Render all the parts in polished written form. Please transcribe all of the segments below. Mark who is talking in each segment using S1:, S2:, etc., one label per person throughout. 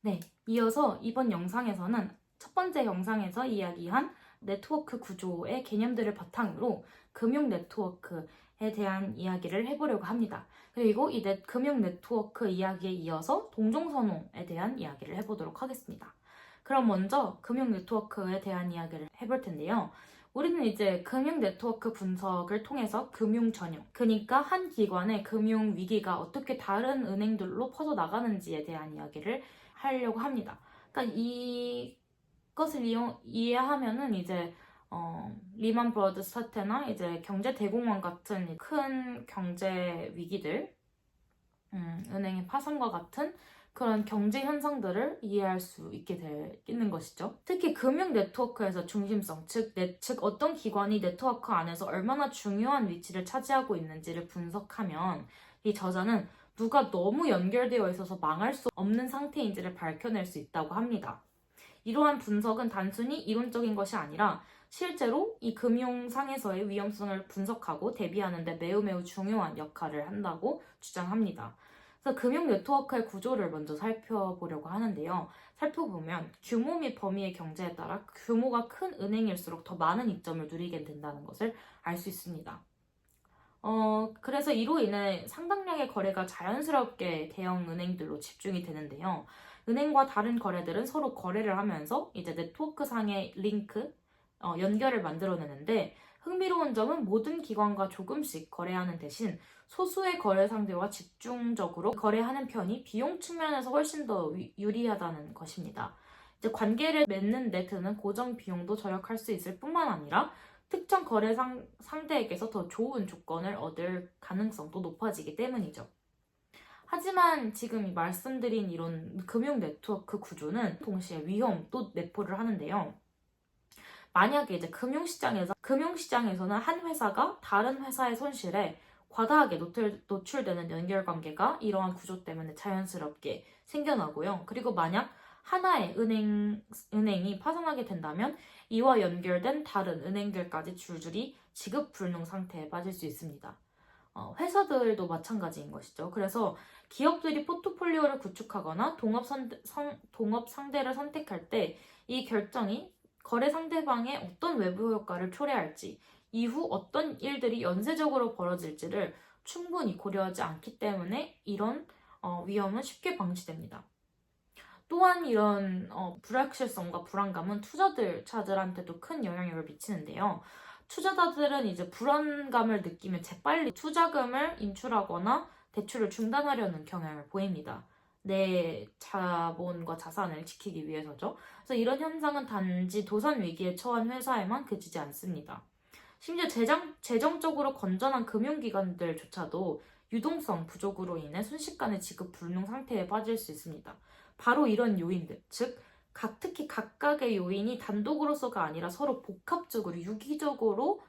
S1: 네, 이어서 이번 영상에서는 첫 번째 영상에서 이야기한 네트워크 구조의 개념들을 바탕으로 금융 네트워크에 대한 이야기를 해보려고 합니다. 그리고 이 금융 네트워크 이야기에 이어서 동종선호에 대한 이야기를 해보도록 하겠습니다. 그럼 먼저 금융 네트워크에 대한 이야기를 해볼 텐데요. 우리는 이제 금융 네트워크 분석을 통해서 금융 전용, 그러니까 한 기관의 금융 위기가 어떻게 다른 은행들로 퍼져나가는지에 대한 이야기를 하려고 합니다. 그러니까 이것을 이해하면은 이제 리만 브러더스 사태나 이제 경제 대공황 같은 큰 경제 위기들, 은행의 파산과 같은 그런 경제 현상들을 이해할 수 있게 되는 것이죠. 특히 금융 네트워크에서 중심성, 즉 어떤 기관이 네트워크 안에서 얼마나 중요한 위치를 차지하고 있는지를 분석하면 이 저자는 누가 너무 연결되어 있어서 망할 수 없는 상태인지를 밝혀낼 수 있다고 합니다. 이러한 분석은 단순히 이론적인 것이 아니라 실제로 이 금융상에서의 위험성을 분석하고 대비하는 데 매우 중요한 역할을 한다고 주장합니다. 그래서 금융 네트워크의 구조를 먼저 살펴보려고 하는데요. 살펴보면 규모 및 범위의 경제에 따라 규모가 큰 은행일수록 더 많은 이점을 누리게 된다는 것을 알 수 있습니다. 그래서 이로 인해 상당량의 거래가 자연스럽게 대형 은행들로 집중이 되는데요. 은행과 다른 거래들은 서로 거래를 하면서 이제 네트워크 상의 링크, 연결을 만들어내는데 흥미로운 점은 모든 기관과 조금씩 거래하는 대신 소수의 거래 상대와 집중적으로 거래하는 편이 비용 측면에서 훨씬 더 유리하다는 것입니다. 이제 관계를 맺는 데 드는 고정 비용도 절약할 수 있을 뿐만 아니라 특정 거래 상대에게서 더 좋은 조건을 얻을 가능성도 높아지기 때문이죠. 하지만 지금 말씀드린 이런 금융 네트워크 구조는 동시에 위험도 내포를 하는데요. 만약에 이제 금융시장에서는 한 회사가 다른 회사의 손실에 과다하게 노출되는 연결관계가 이러한 구조 때문에 자연스럽게 생겨나고요. 그리고 만약 하나의 은행이 파산하게 된다면 이와 연결된 다른 은행들까지 줄줄이 지급 불능 상태에 빠질 수 있습니다. 회사들도 마찬가지인 것이죠. 그래서 기업들이 포트폴리오를 구축하거나 동업 상대를 선택할 때 이 결정이 거래 상대방의 어떤 외부 효과를 초래할지, 이후 어떤 일들이 연쇄적으로 벌어질지를 충분히 고려하지 않기 때문에 이런 위험은 쉽게 방치됩니다. 또한 이런 불확실성과 불안감은 투자자들한테도 큰 영향력을 미치는데요. 투자자들은 이제 불안감을 느끼면 재빨리 투자금을 인출하거나 대출을 중단하려는 경향을 보입니다. 내 자본과 자산을 지키기 위해서죠. 그래서 이런 현상은 단지 도산 위기에 처한 회사에만 그치지 않습니다. 심지어 재정적으로 건전한 금융기관들조차도 유동성 부족으로 인해 순식간에 지급 불능 상태에 빠질 수 있습니다. 바로 이런 요인들, 즉 특히 각각의 요인이 단독으로서가 아니라 서로 복합적으로 유기적으로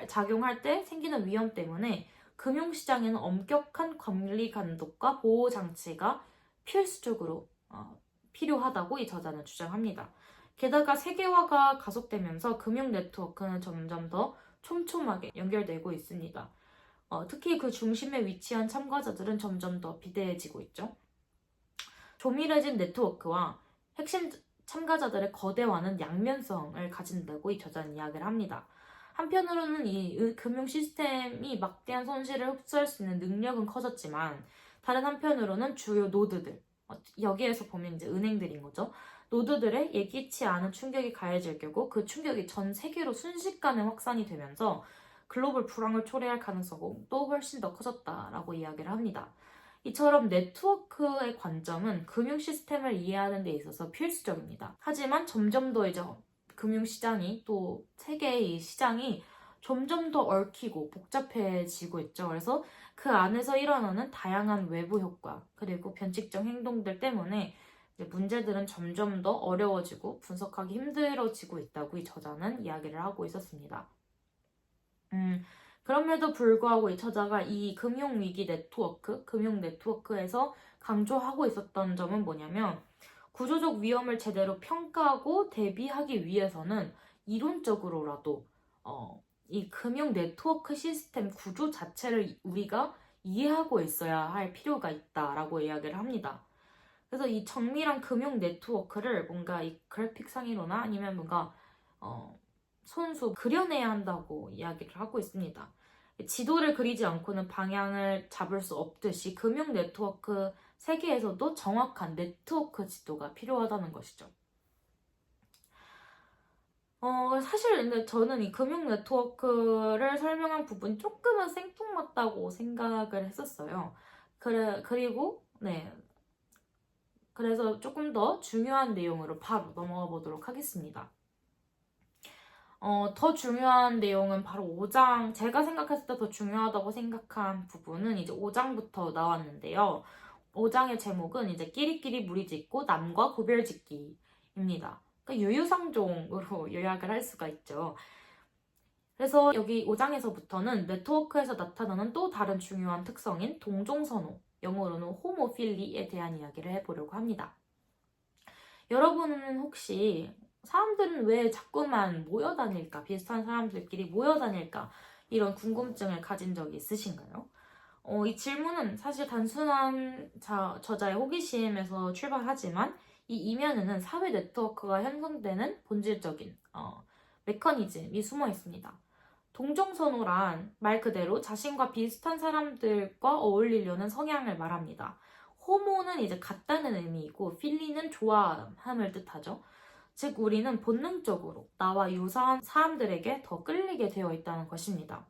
S1: 작용할 때 생기는 위험 때문에 금융시장에는 엄격한 관리 감독과 보호 장치가 필수적으로 필요하다고 이 저자는 주장합니다. 게다가 세계화가 가속되면서 금융 네트워크는 점점 더 촘촘하게 연결되고 있습니다. 특히 그 중심에 위치한 참가자들은 점점 더 비대해지고 있죠. 조밀해진 네트워크와 핵심 참가자들의 거대화는 양면성을 가진다고 이 저자는 이야기를 합니다. 한편으로는 이 금융 시스템이 막대한 손실을 흡수할 수 있는 능력은 커졌지만 다른 한편으로는 주요 노드들, 여기에서 보면 이제 은행들인 거죠. 노드들의 예기치 않은 충격이 가해질 경우 그 충격이 전 세계로 순식간에 확산이 되면서 글로벌 불황을 초래할 가능성도 훨씬 더 커졌다라고 이야기를 합니다. 이처럼 네트워크의 관점은 금융 시스템을 이해하는 데 있어서 필수적입니다. 하지만 점점 더 이제 금융시장이 또 세계의 이 시장이 점점 더 얽히고 복잡해지고 있죠. 그래서 그 안에서 일어나는 다양한 외부 효과 그리고 변칙적 행동들 때문에 문제들은 점점 더 어려워지고 분석하기 힘들어지고 있다고 이 저자는 이야기를 하고 있었습니다. 그럼에도 불구하고 이 저자가 이 금융 네트워크에서 강조하고 있었던 점은 뭐냐면 구조적 위험을 제대로 평가하고 대비하기 위해서는 이론적으로라도 이 금융 네트워크 시스템 구조 자체를 우리가 이해하고 있어야 할 필요가 있다라고 이야기를 합니다. 그래서 이 정밀한 금융 네트워크를 뭔가 이 그래픽상으로나 아니면 뭔가 손수 그려내야 한다고 이야기를 하고 있습니다. 지도를 그리지 않고는 방향을 잡을 수 없듯이 금융 네트워크 세계에서도 정확한 네트워크 지도가 필요하다는 것이죠. 사실 근데 저는 이 금융 네트워크를 설명한 부분이 조금은 생뚱맞다고 생각을 했었어요. 그리고, 네. 그래서 조금 더 중요한 내용으로 바로 넘어가 보도록 하겠습니다. 더 중요한 내용은 바로 5장, 제가 생각했을 때 더 중요하다고 생각한 부분은 이제 5장부터 나왔는데요. 5장의 제목은 이제 끼리끼리 무리짓고 남과 구별짓기입니다. 그러니까 유유상종으로 요약을 할 수가 있죠. 그래서 여기 5장에서부터는 네트워크에서 나타나는 또 다른 중요한 특성인 동종선호, 영어로는 호모필리에 대한 이야기를 해보려고 합니다. 여러분은 혹시 사람들은 왜 자꾸만 모여 다닐까? 비슷한 사람들끼리 모여 다닐까? 이런 궁금증을 가진 적이 있으신가요? 이 질문은 사실 단순한 저자의 호기심에서 출발하지만 이 이면에는 사회 네트워크가 형성되는 본질적인 메커니즘이 숨어 있습니다. 동종선호란 말 그대로 자신과 비슷한 사람들과 어울리려는 성향을 말합니다. 호모는 이제 같다는 의미이고 필리는 좋아함을 뜻하죠. 즉 우리는 본능적으로 나와 유사한 사람들에게 더 끌리게 되어 있다는 것입니다.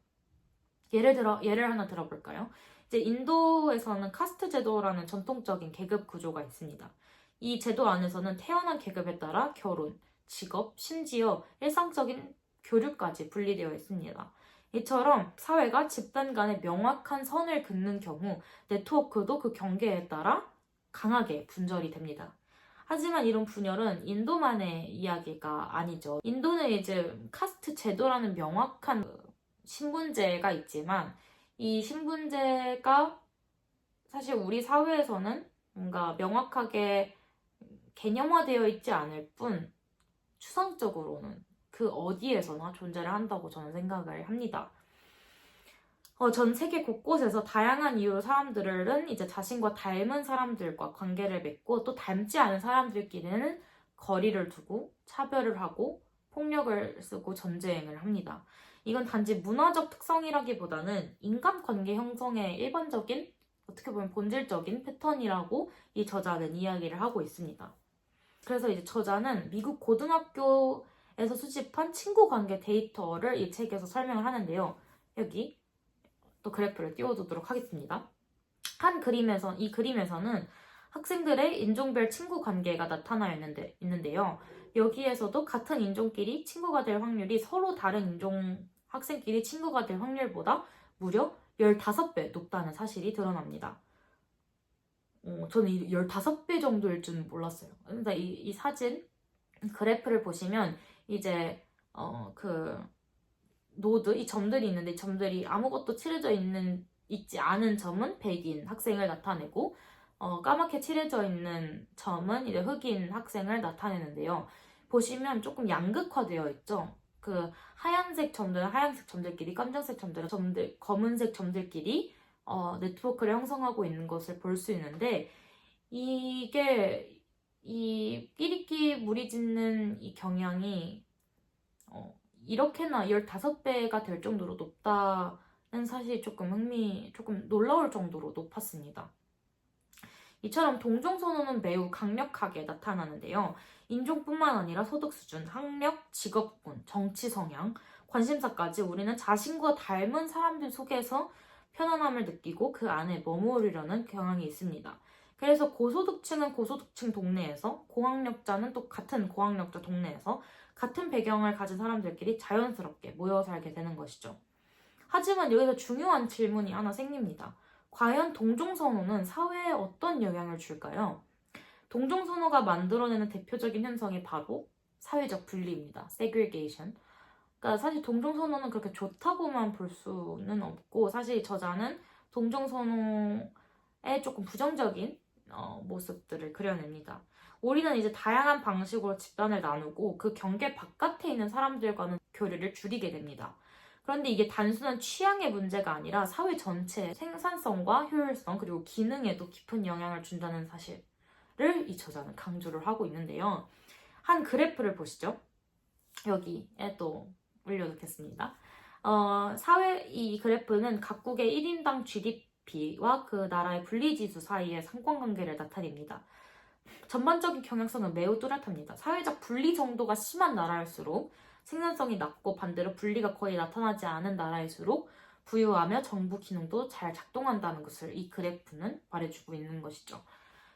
S1: 예를 하나 들어볼까요? 이제 인도에서는 카스트 제도라는 전통적인 계급 구조가 있습니다. 이 제도 안에서는 태어난 계급에 따라 결혼, 직업, 심지어 일상적인 교류까지 분리되어 있습니다. 이처럼 사회가 집단 간의 명확한 선을 긋는 경우 네트워크도 그 경계에 따라 강하게 분절이 됩니다. 하지만 이런 분열은 인도만의 이야기가 아니죠. 인도는 이제 카스트 제도라는 명확한 신분제가 있지만 이 신분제가 사실 우리 사회에서는 뭔가 명확하게 개념화되어 있지 않을 뿐 추상적으로는 그 어디에서나 존재를 한다고 저는 생각을 합니다. 전 세계 곳곳에서 다양한 이유로 사람들은 이제 자신과 닮은 사람들과 관계를 맺고 또 닮지 않은 사람들끼리는 거리를 두고 차별을 하고 폭력을 쓰고 전쟁을 합니다. 이건 단지 문화적 특성이라기보다는 인간관계 형성의 일반적인 어떻게 보면 본질적인 패턴이라고 이 저자는 이야기를 하고 있습니다. 그래서 이제 저자는 미국 고등학교에서 수집한 친구 관계 데이터를 이 책에서 설명을 하는데요. 여기 또 그래프를 띄워두도록 하겠습니다. 이 그림에서는 학생들의 인종별 친구 관계가 나타나 있는데요. 여기에서도 같은 인종끼리 친구가 될 확률이 서로 다른 인종 학생끼리 친구가 될 확률보다 무려 15배 높다는 사실이 드러납니다. 저는 15배 정도일 줄은 몰랐어요. 근데 이 사진, 그래프를 보시면 이제 그 노드, 이 점들이 있는데 이 점들이 아무것도 있지 않은 점은 백인 학생을 나타내고 까맣게 칠해져 있는 점은 이제 흑인 학생을 나타내는데요. 보시면 조금 양극화되어 있죠. 그 하얀색 점들은 하얀색 점들끼리, 깜짝색 점들은 검은색 점들끼리 네트워크를 형성하고 있는 것을 볼 수 있는데 이게 이 끼리끼 무리짓는 이 경향이 이렇게나 15배가 될 정도로 높다는 사실이 조금 놀라울 정도로 높았습니다. 이처럼 동종선호는 매우 강력하게 나타나는데요. 인종뿐만 아니라 소득 수준, 학력, 직업군, 정치 성향, 관심사까지 우리는 자신과 닮은 사람들 속에서 편안함을 느끼고 그 안에 머무르려는 경향이 있습니다. 그래서 고소득층은 고소득층 동네에서, 고학력자는 또 같은 고학력자 동네에서 같은 배경을 가진 사람들끼리 자연스럽게 모여 살게 되는 것이죠. 하지만 여기서 중요한 질문이 하나 생깁니다. 과연 동종선호는 사회에 어떤 영향을 줄까요? 동종선호가 만들어내는 대표적인 현상이 바로 사회적 분리입니다. segregation. 그러니까 사실 동종선호는 그렇게 좋다고만 볼 수는 없고 사실 저자는 동종선호의 조금 부정적인 모습들을 그려냅니다. 우리는 이제 다양한 방식으로 집단을 나누고 그 경계 바깥에 있는 사람들과는 교류를 줄이게 됩니다. 그런데 이게 단순한 취향의 문제가 아니라 사회 전체의 생산성과 효율성 그리고 기능에도 깊은 영향을 준다는 사실을 이 저자는 강조를 하고 있는데요. 한 그래프를 보시죠. 여기에 또 올려놓겠습니다. 이 그래프는 각국의 1인당 GDP와 그 나라의 분리지수 사이의 상관관계를 나타냅니다. 전반적인 경향성은 매우 뚜렷합니다. 사회적 분리 정도가 심한 나라일수록 생산성이 낮고 반대로 분리가 거의 나타나지 않은 나라일수록 부유하며 정부 기능도 잘 작동한다는 것을 이 그래프는 말해주고 있는 것이죠.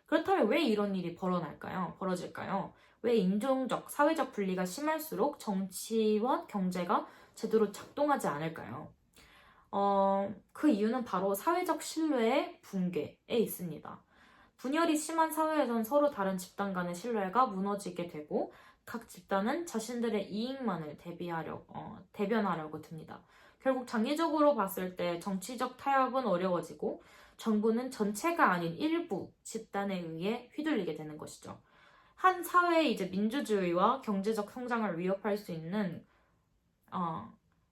S1: 그렇다면 왜 이런 일이 벌어질까요? 왜 인종적, 사회적 분리가 심할수록 정치와 경제가 제대로 작동하지 않을까요? 그 이유는 바로 사회적 신뢰의 붕괴에 있습니다. 분열이 심한 사회에선 서로 다른 집단 간의 신뢰가 무너지게 되고 각 집단은 자신들의 이익만을 대변하려고 듭니다. 결국 장기적으로 봤을 때 정치적 타협은 어려워지고 정부는 전체가 아닌 일부 집단에 의해 휘둘리게 되는 것이죠. 한 사회의 이제 민주주의와 경제적 성장을 위협할 수 있는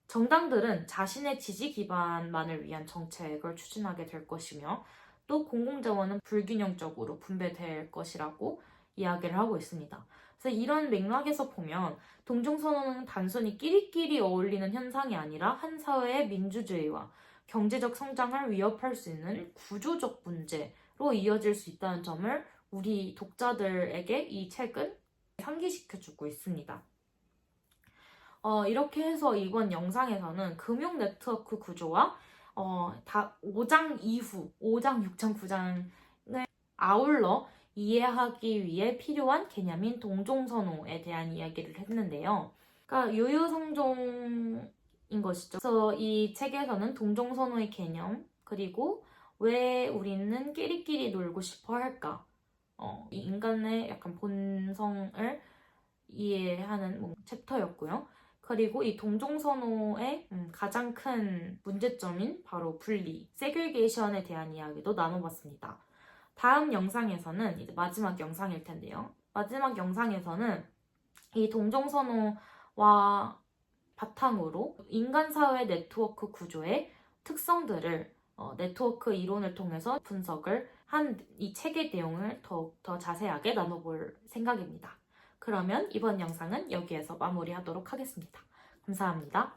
S1: 정당들은 자신의 지지 기반만을 위한 정책을 추진하게 될 것이며 또 공공자원은 불균형적으로 분배될 것이라고 이야기를 하고 있습니다. 그래서 이런 맥락에서 보면 동종선언은 단순히 끼리끼리 어울리는 현상이 아니라 한 사회의 민주주의와 경제적 성장을 위협할 수 있는 구조적 문제로 이어질 수 있다는 점을 우리 독자들에게 이 책은 상기시켜주고 있습니다. 이렇게 해서 이번 영상에서는 금융 네트워크 구조와 5장 이후 5장, 6장, 9장을 아울러 이해하기 위해 필요한 개념인 동종선호에 대한 이야기를 했는데요. 그러니까 유유상종인 것이죠. 그래서 이 책에서는 동종선호의 개념, 그리고 왜 우리는 끼리끼리 놀고 싶어 할까? 이 인간의 약간 본성을 이해하는 챕터였고요. 그리고 이 동종선호의 가장 큰 문제점인 바로 분리, 세그리게이션에 대한 이야기도 나눠봤습니다. 다음 영상에서는 이제 마지막 영상일 텐데요. 마지막 영상에서는 이 동종선호와 바탕으로 인간사회 네트워크 구조의 특성들을 네트워크 이론을 통해서 분석을 한 이 책의 내용을 더욱더 자세하게 나눠볼 생각입니다. 그러면 이번 영상은 여기에서 마무리하도록 하겠습니다. 감사합니다.